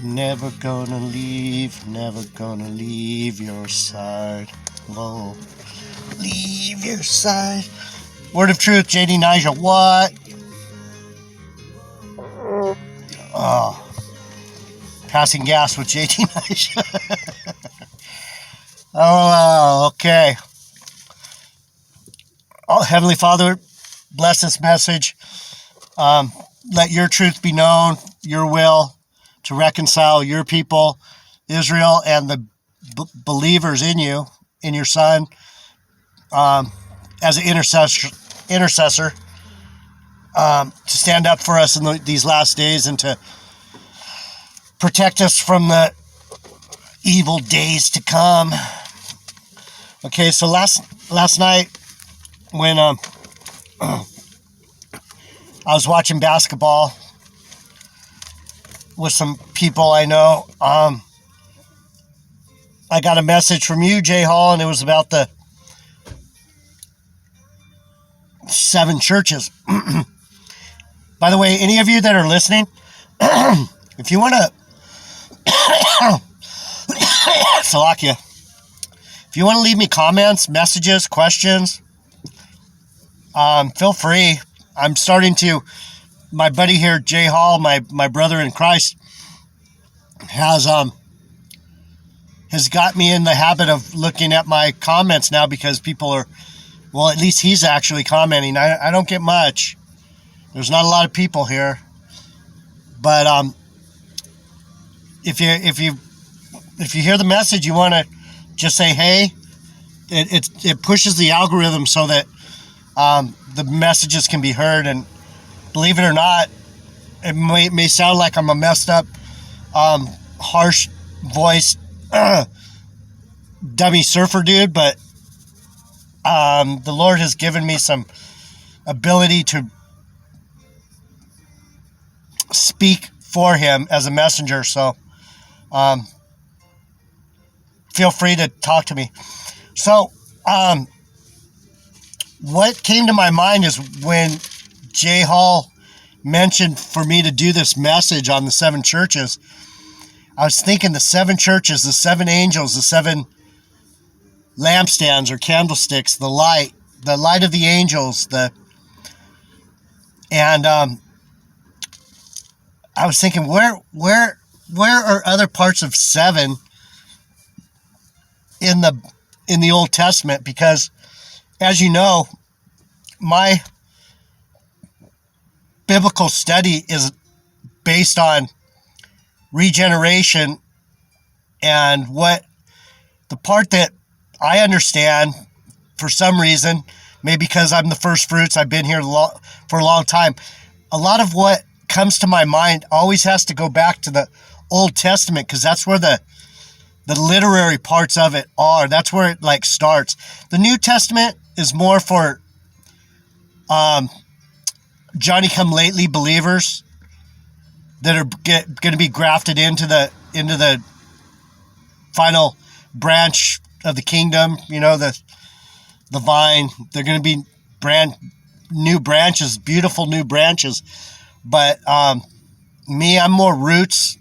Never gonna leave your side. Whoa. Leave your side. Word of truth, JD Nigel. What? Oh. Passing gas with JD Nigel. Oh, okay. Oh, Heavenly Father, bless this message. Let your truth be known, your will to reconcile your people, Israel, and the believers in you, in your Son, as an intercessor, to stand up for us in these last days and to protect us from the evil days to come. Okay, so last night when I was watching basketball with some people I know, I got a message from you, Jay Hall, and it was about the 7 churches. By the way, any of you that are listening, if you want to, Salakia, if you want to leave me comments, messages, questions, feel free. I'm starting to, my buddy here, Jay Hall, my brother in Christ, has got me in the habit of looking at my comments now because people are, well, at least he's actually commenting. I don't get much. There's not a lot of people here. But if you hear the message, you want to just say, hey, it pushes the algorithm so that the messages can be heard. And believe it or not, it may sound like I'm a messed up, harsh voiced dummy surfer dude, but the Lord has given me some ability to speak for him as a messenger. So feel free to talk to me. So what came to my mind is when Jay Hall mentioned for me to do this message on the 7 churches, I was thinking the 7 churches, the 7 angels, the 7 lampstands or candlesticks, the light of the angels, and I was thinking, where are other parts of 7 in the Old Testament? Because, as you know, my biblical study is based on regeneration, and what the part that I understand for some reason, maybe because I'm the first fruits, I've been here for a long time, a lot of what comes to my mind always has to go back to the Old Testament, because that's where the literary parts of it are. That's where it like starts. The New Testament is more for Johnny-come-lately believers that are going to be grafted into the final branch of the kingdom. You know, the vine. They're going to be brand new branches, beautiful new branches. But me, I'm more roots.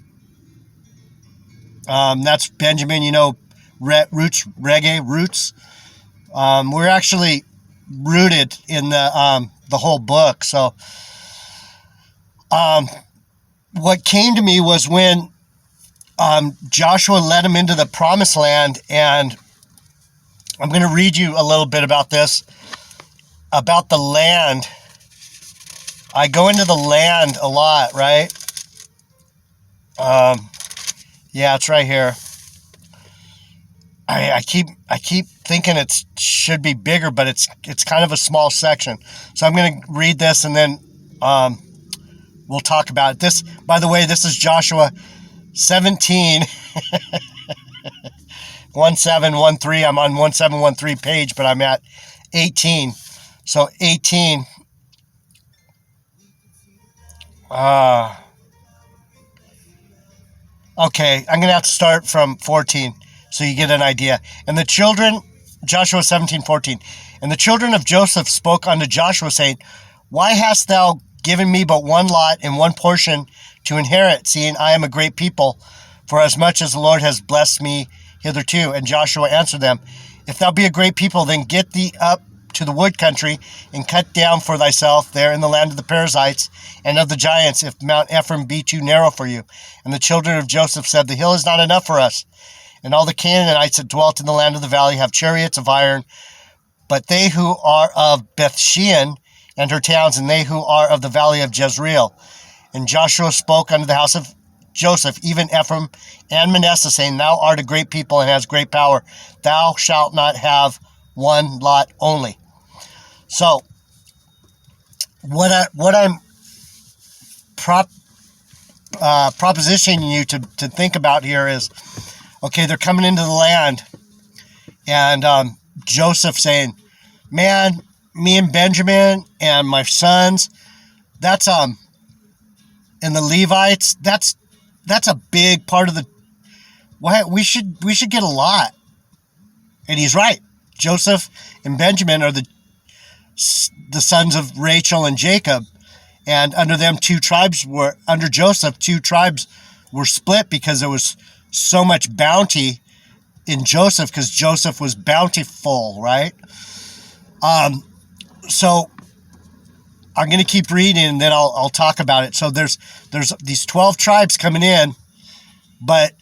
That's Benjamin, you know, roots, reggae, roots. We're actually rooted in the whole book. So what came to me was when Joshua led him into the promised land, and I'm going to read you a little bit about this, about the land. I go into the land a lot, right? Yeah, it's right here. I keep thinking it should be bigger, but it's kind of a small section. So I'm going to read this, and then we'll talk about it. This, by the way, this is Joshua 17, 1713. I'm on 1713 page, but I'm at 18. So 18. Okay, I'm going to have to start from 14 so you get an idea. And the children, Joshua 17:14, and the children of Joseph spoke unto Joshua, saying, Why hast thou given me but one lot and one portion to inherit, seeing I am a great people, for as much as the Lord has blessed me hitherto. And Joshua answered them, If thou be a great people, then get thee up to the wood country, and cut down for thyself there in the land of the Perizzites and of the giants, if Mount Ephraim be too narrow for you. And the children of Joseph said, The hill is not enough for us. And all the Canaanites that dwelt in the land of the valley have chariots of iron, but they who are of Bethshean and her towns, and they who are of the valley of Jezreel. And Joshua spoke unto the house of Joseph, even Ephraim and Manasseh, saying, Thou art a great people and hast great power. Thou shalt not have one lot only. So, what I'm propositioning you to think about here is, okay, they're coming into the land, and Joseph saying, man, me and Benjamin and my sons, that's and the Levites, that's a big part of the. We should get a lot, and he's right. Joseph and Benjamin are the sons of Rachel and Jacob, and under them under Joseph, 2 tribes were split because there was so much bounty in Joseph, because Joseph was bountiful, right? So I'm going to keep reading, and then I'll talk about it. So there's these 12 tribes coming in, but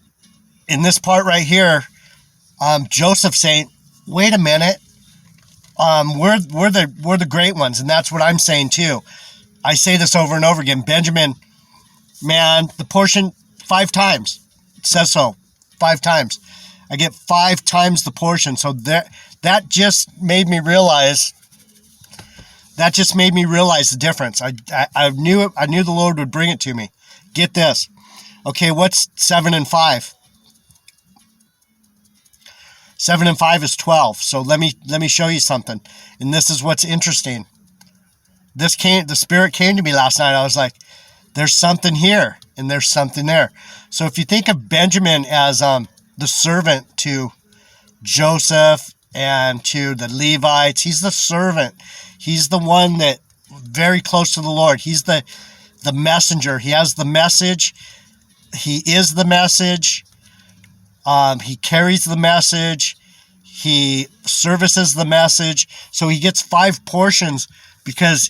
in this part right here, Joseph saying, wait a minute, we're the great ones, and that's what I'm saying too. I say this over and over again. Benjamin, man, the portion 5 times. It says so 5 times. I get 5 times the portion. So that just made me realize. That just made me realize the difference. I knew it. I knew the Lord would bring it to me. Get this. Okay, what's 7 and 5? 7 and 5 is 12. So let me show you something. And this is what's interesting. The Spirit came to me last night. I was like, there's something here and there's something there. So if you think of Benjamin as the servant to Joseph and to the Levites, he's the servant. He's the one that very close to the Lord. He's the messenger. He has the message. He is the message. He carries the message. He services the message. So he gets 5 portions because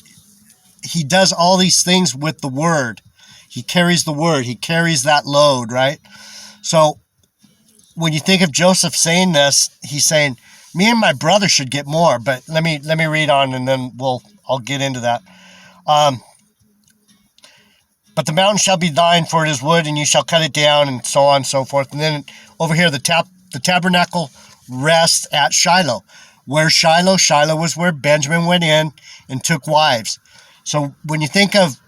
he does all these things with the word. He carries the word. He carries that load, right? So when you think of Joseph saying this, he's saying, me and my brother should get more. But let me read on, and then I'll get into that. But the mountain shall be thine, for it is wood, and you shall cut it down, and so on and so forth. And then over here, the tabernacle rests at Shiloh. Where Shiloh? Shiloh was where Benjamin went in and took wives. So when you think of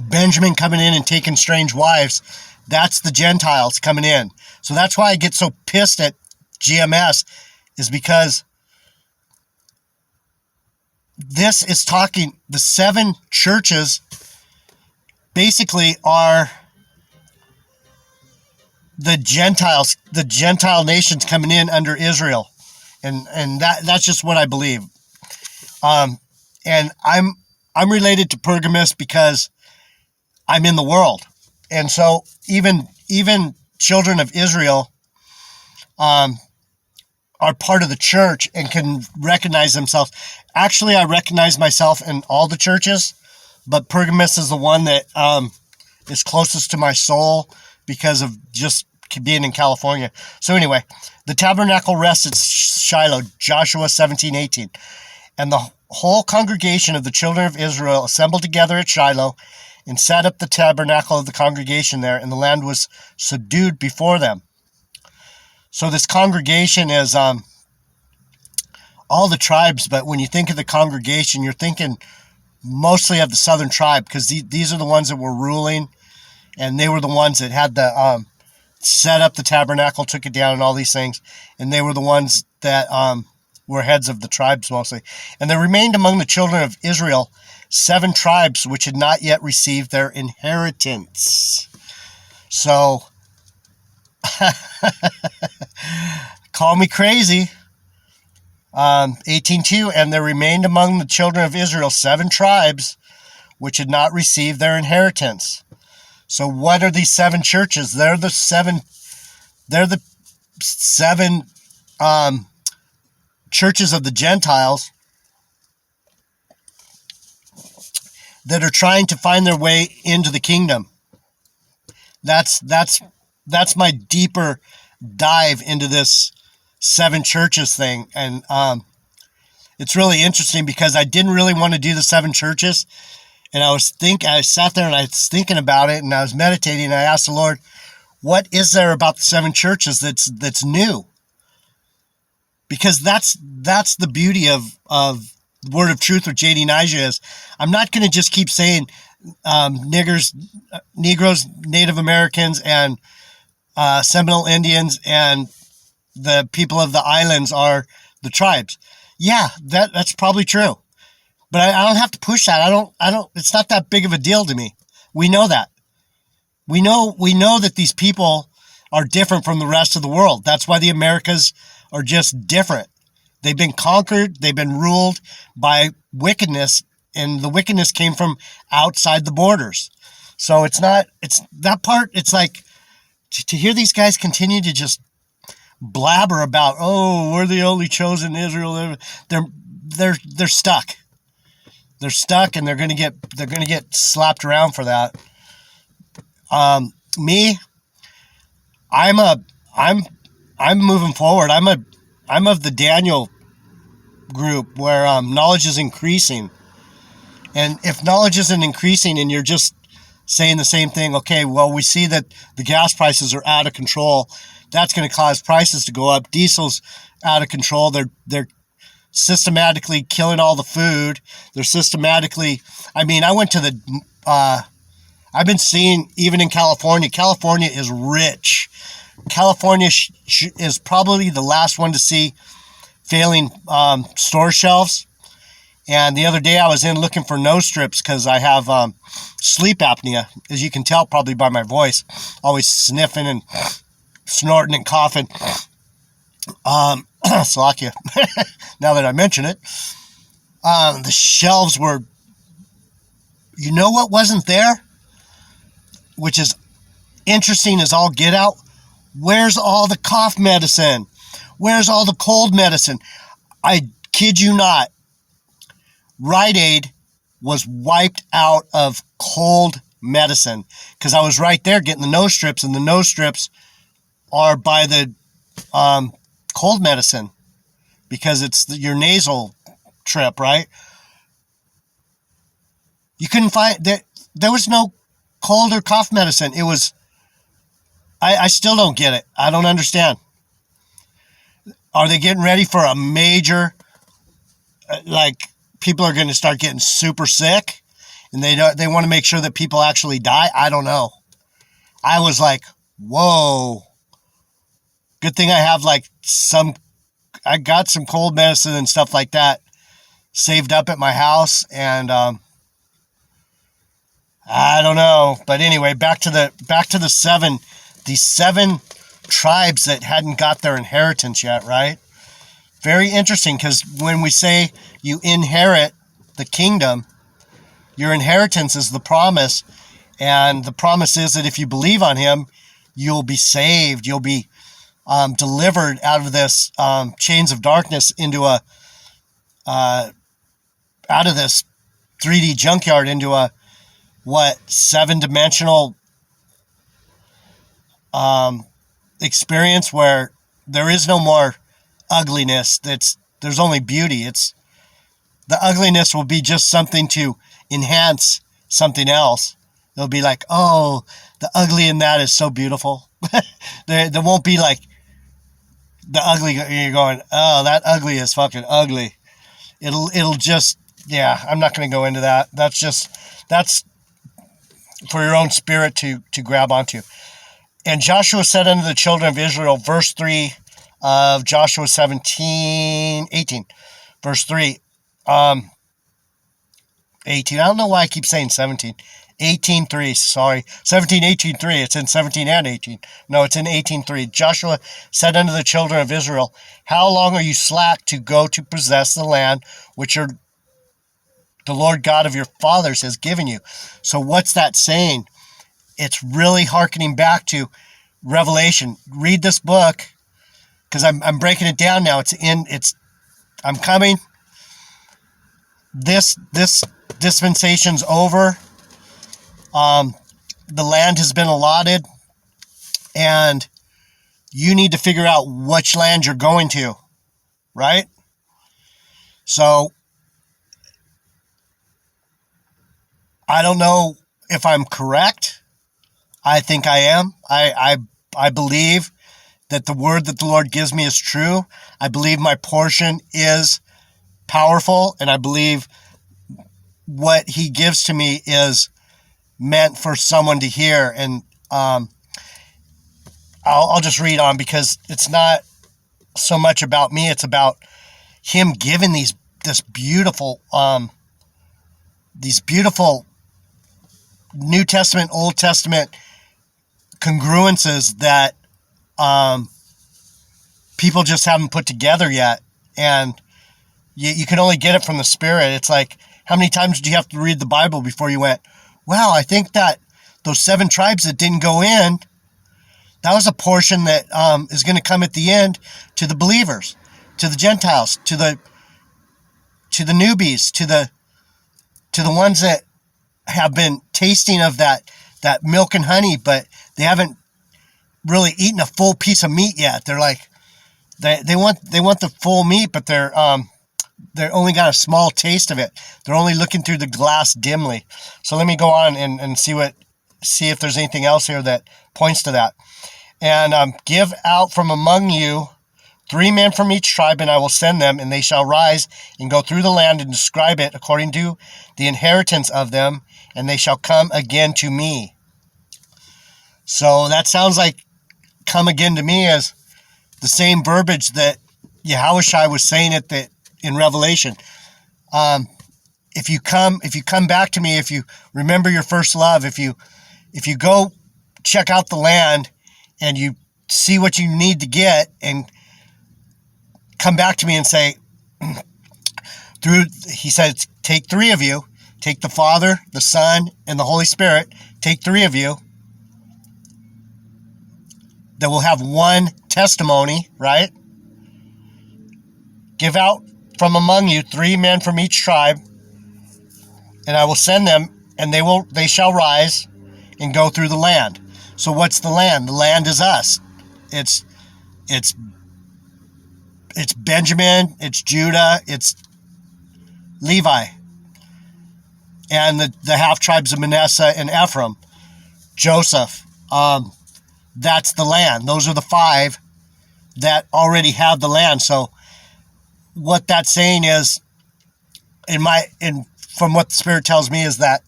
Benjamin coming in and taking strange wives, that's the Gentiles coming in. So that's why I get so pissed at GMS, is because this is talking, the 7 churches basically are the Gentiles, the Gentile nations coming in under Israel. And that's just what I believe. And I'm related to Pergamus because I'm in the world. And so even children of Israel are part of the church and can recognize themselves. Actually, I recognize myself in all the churches, but Pergamus is the one that is closest to my soul because of just being in California. So anyway, the tabernacle rests at Shiloh, Joshua 17:18. And the whole congregation of the children of Israel assembled together at Shiloh and set up the tabernacle of the congregation there, and the land was subdued before them. So this congregation is all the tribes, but when you think of the congregation, you're thinking mostly of the southern tribe, because these are the ones that were ruling, and they were the ones that had the set up the tabernacle, took it down, and all these things, and they were the ones that were heads of the tribes mostly. And there remained among the children of Israel 7 tribes which had not yet received their inheritance. So, call me crazy. 18:2, and there remained among the children of Israel 7 tribes which had not received their inheritance. So what are these 7 churches? They're the seven churches of the Gentiles that are trying to find their way into the kingdom. That's my deeper dive into this 7 churches thing. And it's really interesting because I didn't really want to do the 7 churches. And I sat there and I was thinking about it, and I was meditating, and I asked the Lord, what is there about the 7 churches that's new? Because that's the beauty of Word of Truth with JD Nija is I'm not going to just keep saying Negroes, Native Americans, and Seminole Indians and the people of the islands are the tribes. Yeah, that's probably true. But I don't have to push that. I don't, it's not that big of a deal to me. We know that. We know that these people are different from the rest of the world. That's why the Americas are just different. They've been conquered. They've been ruled by wickedness, and the wickedness came from outside the borders. So it's that part. It's like to hear these guys continue to just blabber about, oh, we're the only chosen Israel. They're stuck. They're stuck, and they're gonna get slapped around for that. Me, I'm moving forward. I'm of the Daniel group where knowledge is increasing. And if knowledge isn't increasing and you're just saying the same thing, okay, well, we see that the gas prices are out of control. That's going to cause prices to go up. Diesel's out of control. They're systematically killing all the food. They're systematically, I went to I've been seeing, even in California is rich. California is probably the last one to see failing store shelves. And the other day I was in looking for nose strips because I have sleep apnea, as you can tell probably by my voice. Always sniffing and snorting and coughing. Slovakia. Now that I mention it, the shelves were, you know what wasn't there? Which is interesting as all get out. Where's all the cough medicine? Where's all the cold medicine? I kid you not. Rite Aid was wiped out of cold medicine because I was right there getting the nose strips, and the nose strips are by the cold medicine because it's your nasal trip, right? You couldn't find that. There was no cold or cough medicine. It was, I still don't get it. I don't understand. Are they getting ready for a major, people are going to start getting super sick, and they want to make sure that people actually die? I don't know. I was like, whoa. Good thing I have I got some cold medicine and stuff like that saved up at my house, and I don't know. But anyway, back to the 7 tribes that hadn't got their inheritance yet, right? Very interesting, because when we say you inherit the kingdom, your inheritance is the promise, and the promise is that if you believe on him, you'll be saved. You'll be delivered out of this chains of darkness into out of this 3D junkyard into a 7-dimensional experience where there is no more ugliness. There's only beauty. The ugliness will be just something to enhance something else. They'll be like, oh, the ugly in that is so beautiful. There won't be like the ugly. You're going, oh, that ugly is fucking ugly. It'll just, yeah. I'm not going to go into that. That's for your own spirit to grab onto. And Joshua said unto the children of Israel, verse 3 of Joshua 18, verse 3, 18. I don't know why I keep saying 17. 18:3, sorry. 17, 18:3. It's in 17 and 18. No, it's in 18:3. Joshua said unto the children of Israel, how long are you slack to go to possess the land which the Lord God of your fathers has given you? So what's that saying? it's really hearkening back to Revelation. Read this book, because I'm breaking it down now. I'm coming. This dispensation's over. The land has been allotted, and you need to figure out which land you're going to, right? So I don't know if I'm correct. I think I am. I believe that the word that the Lord gives me is true. I believe my portion is powerful, and I believe what he gives to me is meant for someone to hear. And I'll just read on, because it's not so much about me. It's about him giving these beautiful New Testament, Old Testament congruences that people just haven't put together yet. And you can only get it from the Spirit. It's like, how many times did you have to read the Bible before you went, well, I think that those 7 tribes that didn't go in, that was a portion that is going to come at the end to the believers, to the Gentiles, to the newbies, to the ones that have been tasting of that milk and honey, but they haven't really eaten a full piece of meat yet. They're like, they want the full meat, but they're only got a small taste of it. They're only looking through the glass dimly. So let me go on and see if there's anything else here that points to that. And give out from among you 3 men from each tribe, and I will send them, and they shall rise and go through the land and describe it according to the inheritance of them, and they shall come again to me. So that sounds like come again to me as the same verbiage that Yahushua was saying it that in Revelation. If you come back to me, if you remember your first love, if you go check out the land and you see what you need to get and come back to me and say, he said, take 3 of you, take the Father, the Son, and the Holy Spirit, take 3 of you that will have one testimony, right? Give out from among you 3 men from each tribe, and I will send them, and they shall rise and go through the land. So what's the land? The land is us. It's Benjamin, it's Judah, it's Levi, and the half tribes of Manasseh and Ephraim, Joseph. That's the land. Those are the 5 that already have the land. So what that's saying is, from what the Spirit tells me, is that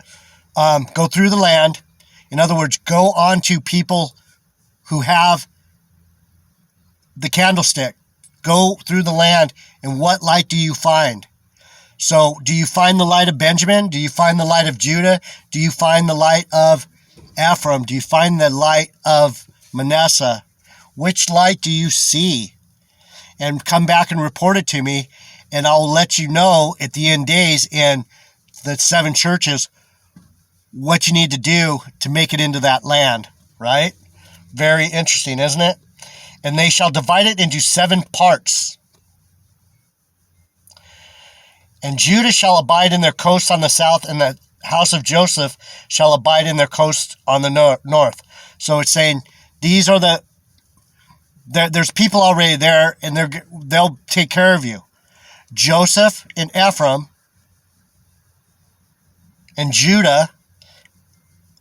go through the land. In other words, go on to people who have the candlestick. Go through the land, and what light do you find? So do you find the light of Benjamin? Do you find the light of Judah? Do you find the light of Ephraim? Do you find the light of Manasseh? Which light do you see? And come back and report it to me, and I'll let you know at the end days in the 7 churches what you need to do to make it into that land, right? Very interesting, isn't it? And they shall divide it into 7 parts. And Judah shall abide in their coasts on the south, and the house of Joseph shall abide in their coasts on the north. So it's saying these are there's people already there, and they'll take care of you. Joseph and Ephraim and Judah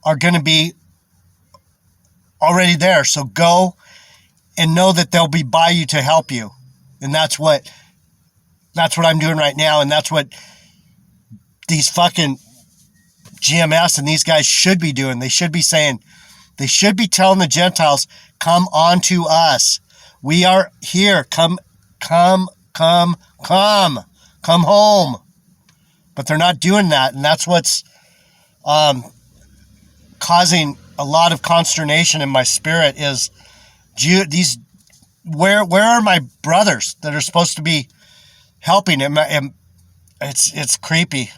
are going to be already there. So go and know that they'll be by you to help you. And that's what I'm doing right now. And that's what these fucking GMS and these guys should be doing. They should be saying, they should be telling the Gentiles, come on to us. We are here. Come home. But they're not doing that. And that's what's causing a lot of consternation in my spirit is where are my brothers that are supposed to be helping him? It's creepy.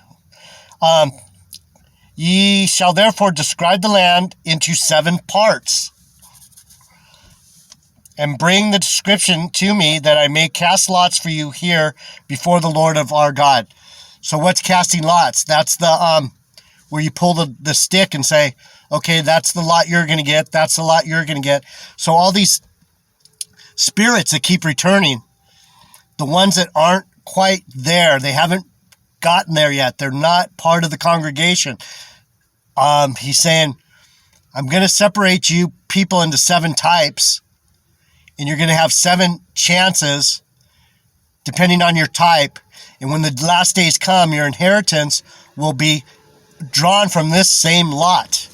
Ye shall therefore describe the land into 7 parts, and bring the description to me, that I may cast lots for you here before the Lord of our God. So what's casting lots? That's the where you pull the stick and say, okay, that's the lot you're going to get, that's the lot you're going to get. So all these spirits that keep returning, the ones that aren't quite there, they haven't gotten there yet, they're not part of the congregation. He's saying, I'm going to separate you people into 7 types, and you're going to have 7 chances depending on your type. And when the last days come, your inheritance will be drawn from this same lot.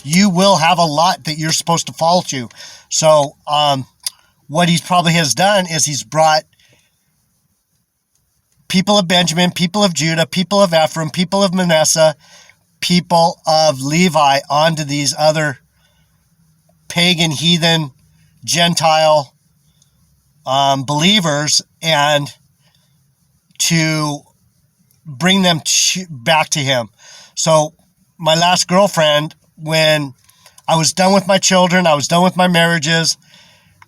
You will have a lot that you're supposed to fall to. So what he probably has done is he's brought people of Benjamin, people of Judah, people of Ephraim, people of Manasseh, people of Levi onto these other pagan, heathen, Gentile believers, and to bring them back to him. So my last girlfriend, when I was done with my children, I was done with my marriages,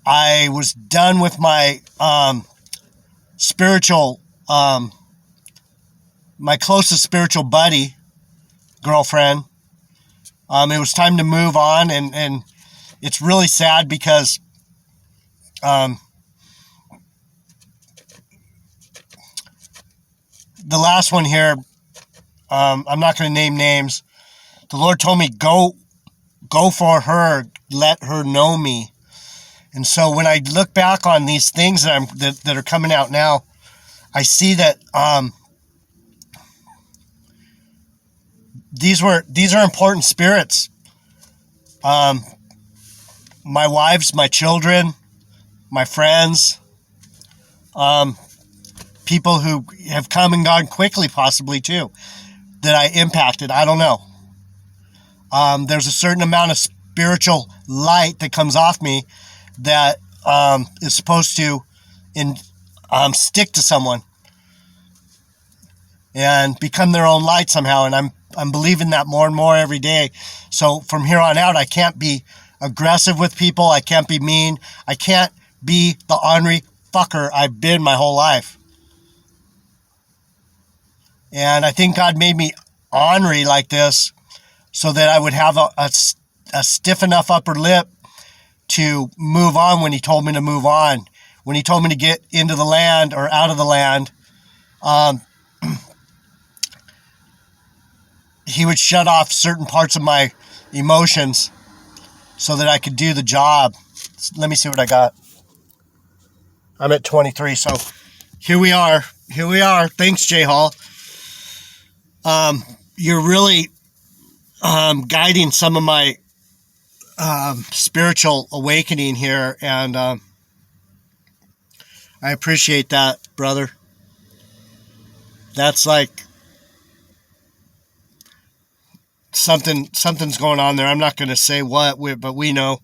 I was done with my spiritual, my closest spiritual buddy, girlfriend, it was time to move on, and it's really sad because the last one here, I'm not going to name names. The Lord told me, go for her, let her know me. And so when I look back on these things that are coming out now, I see that these are important spirits. My wives, my children, my friends, people who have come and gone quickly, possibly too, that I impacted. I don't know. There's a certain amount of spiritual light that comes off me that is supposed to stick to someone and become their own light somehow. And I'm believing that more and more every day. So from here on out, I can't be aggressive with people. I can't be mean. I can't be the ornery fucker I've been my whole life. And I think God made me ornery like this so that I would have a stiff enough upper lip to move on when he told me to move on. When he told me to get into the land or out of the land, he would shut off certain parts of my emotions so that I could do the job. Let me see what I got. I'm at 23, so here we are. Thanks, Jay Hall. You're really guiding some of my spiritual awakening here, and I appreciate that, brother. That's like something's going on there. I'm not going to say what, but we know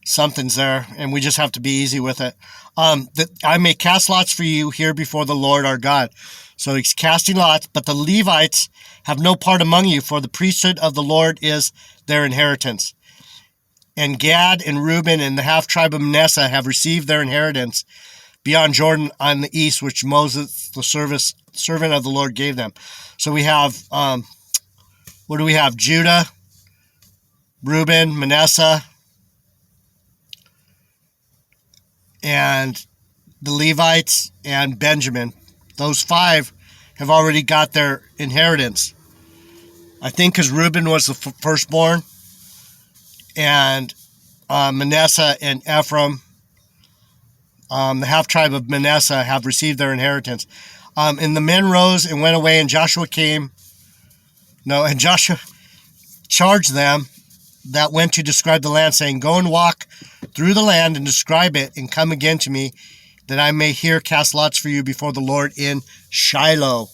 something's there, and we just have to be easy with it. That I may cast lots for you here before the Lord our God. So he's casting lots, but the Levites have no part among you, for the priesthood of the Lord is their inheritance. And Gad and Reuben and the half tribe of Manasseh have received their inheritance beyond Jordan on the east, which Moses, the servant of the Lord, gave them. So we have, what do we have? Judah, Reuben, Manasseh, and the Levites, and Benjamin. Those 5 have already got their inheritance. I think because Reuben was the firstborn, and Manasseh and Ephraim, the half tribe of Manasseh, have received their inheritance. And the men rose and went away, and Joshua charged them that went to describe the land, saying, go and walk through the land and describe it, and come again to me, that I may here cast lots for you before the Lord in Shiloh.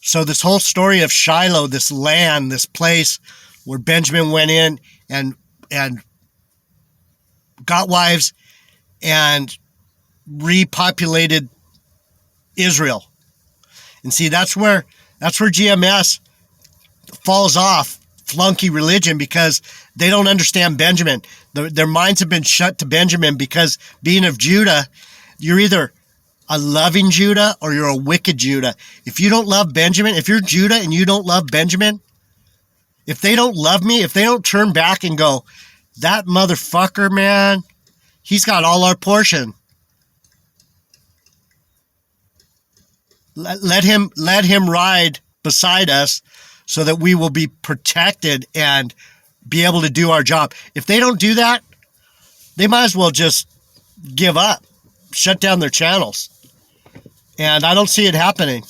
So this whole story of Shiloh, this land, this place where Benjamin went in and got wives and repopulated Israel. And see, that's where GMS falls off flunky religion because they don't understand Benjamin. Their minds have been shut to Benjamin because being of Judah, you're either a loving Judah or you're a wicked Judah. If you don't love Benjamin, if you're Judah and you don't love Benjamin, if they don't love me, if they don't turn back and go, that motherfucker, man, he's got all our portion. Let him ride beside us so that we will be protected and be able to do our job. If they don't do that, they might as well just give up, shut down their channels. And I don't see it happening.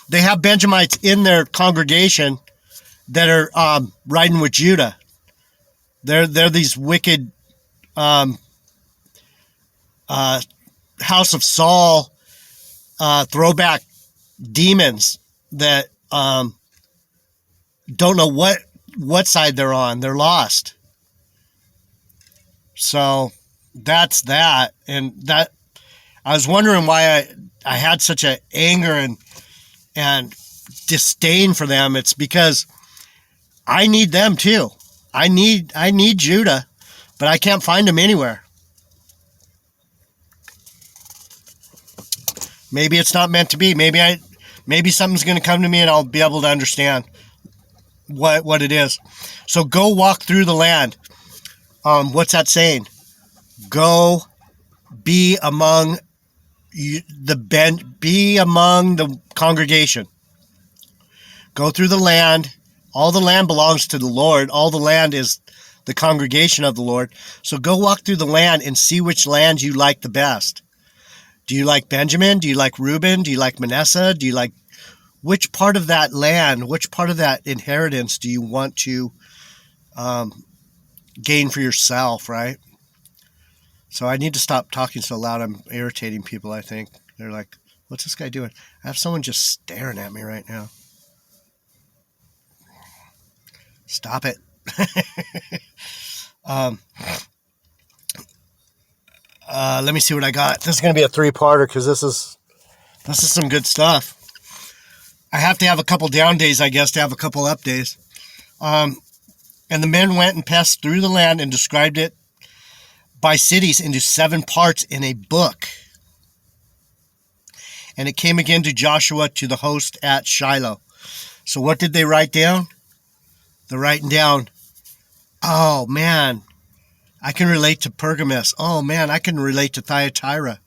They have Benjamites in their congregation that are riding with Judah. They're these wicked House of Saul throwback demons that don't know what side they're on. They're lost. So that's that. And that I was wondering why I had such an anger and disdain for them. It's because I need them too. I need Judah, but I can't find them anywhere. Maybe it's not meant to be. Maybe something's going to come to me and I'll be able to understand what it is. So go walk through the land. What's that saying? Go be among the congregation. Go through the land. All the land belongs to the Lord. All the land is the congregation of the Lord. So go walk through the land and see which land you like the best. Do you like Benjamin? Do you like Reuben? Do you like Manasseh? Do you like which part of that land, which part of that inheritance do you want to gain for yourself, right? So I need to stop talking so loud. I'm irritating people, I think. They're like, what's this guy doing? I have someone just staring at me right now. Stop it. Let me see what I got. This is going to be a 3-parter because this is some good stuff. I have to have a couple down days, I guess, to have a couple up days. And the men went and passed through the land and described it by cities into 7 parts in a book. And it came again to Joshua to the host at Shiloh. So what did they write down? They're writing down, oh man, I can relate to Pergamus. Oh man, I can relate to Thyatira.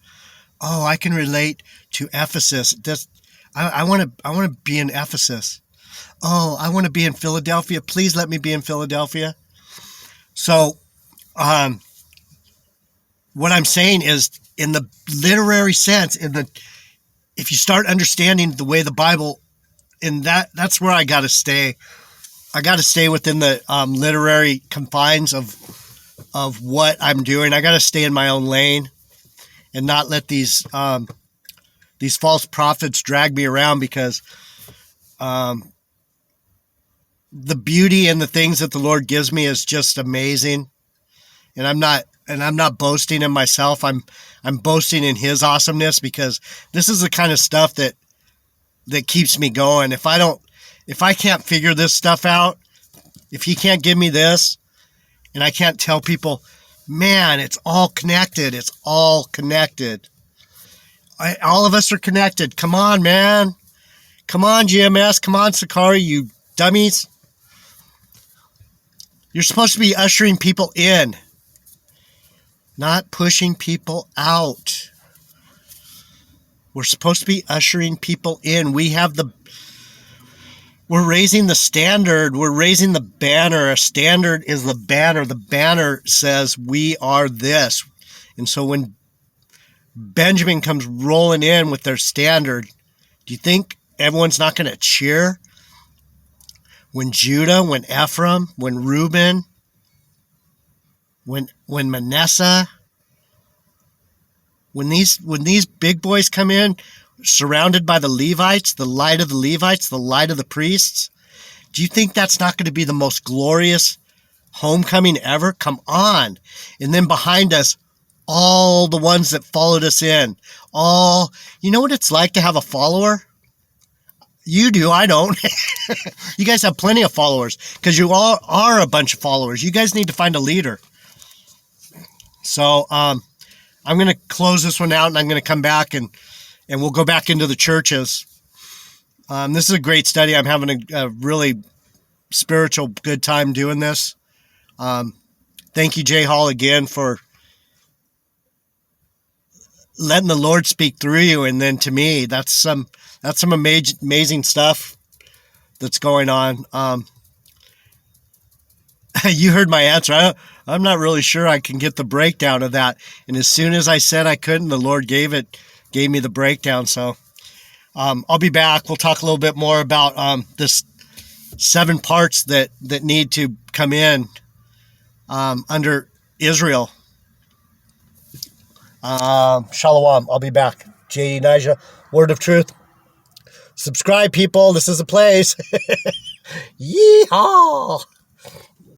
Oh, I can relate to Ephesus. I want to be in Ephesus. Oh, I want to be in Philadelphia. Please let me be in Philadelphia. So, what I'm saying is, in the literary sense, if you start understanding the way the Bible, that's where I got to stay. I got to stay within the literary confines of what I'm doing. I got to stay in my own lane and not let these false prophets drag me around, because the beauty and the things that the Lord gives me is just amazing. And I'm not boasting in myself. I'm boasting in His awesomeness, because this is the kind of stuff that keeps me going. If I can't figure this stuff out, if He can't give me this, and I can't tell people, man, it's all connected. It's all connected. All of us are connected. Come on, man. Come on, GMS. Come on, Sakari, you dummies. You're supposed to be ushering people in, not pushing people out. We're supposed to be ushering people in. We're raising the standard. We're raising the banner. A standard is the banner. The banner says we are this. And so when Benjamin comes rolling in with their standard, do you think everyone's not going to cheer? When Judah, when Ephraim, when Reuben, when Manasseh, when these big boys come in, surrounded by the Levites, the light of the Levites, the light of the priests, do you think that's not going to be the most glorious homecoming ever? Come on. And then behind us, all the ones that followed us in. You know what it's like to have a follower? You do. I don't. You guys have plenty of followers because you all are a bunch of followers. You guys need to find a leader. So I'm going to close this one out, and I'm going to come back and we'll go back into the churches. This is a great study. I'm having a really spiritual good time doing this. Thank you, Jay Hall, again for letting the Lord speak through you, and then to me, that's some amazing stuff that's going on. You heard my answer. I'm not really sure I can get the breakdown of that. And as soon as I said I couldn't, the Lord gave me the breakdown. So I'll be back. We'll talk a little bit more about this 7 parts that need to come in under Israel. Shalom. I'll be back. J.D. Nija, Word of Truth. Subscribe, people. This is a place. Yeehaw!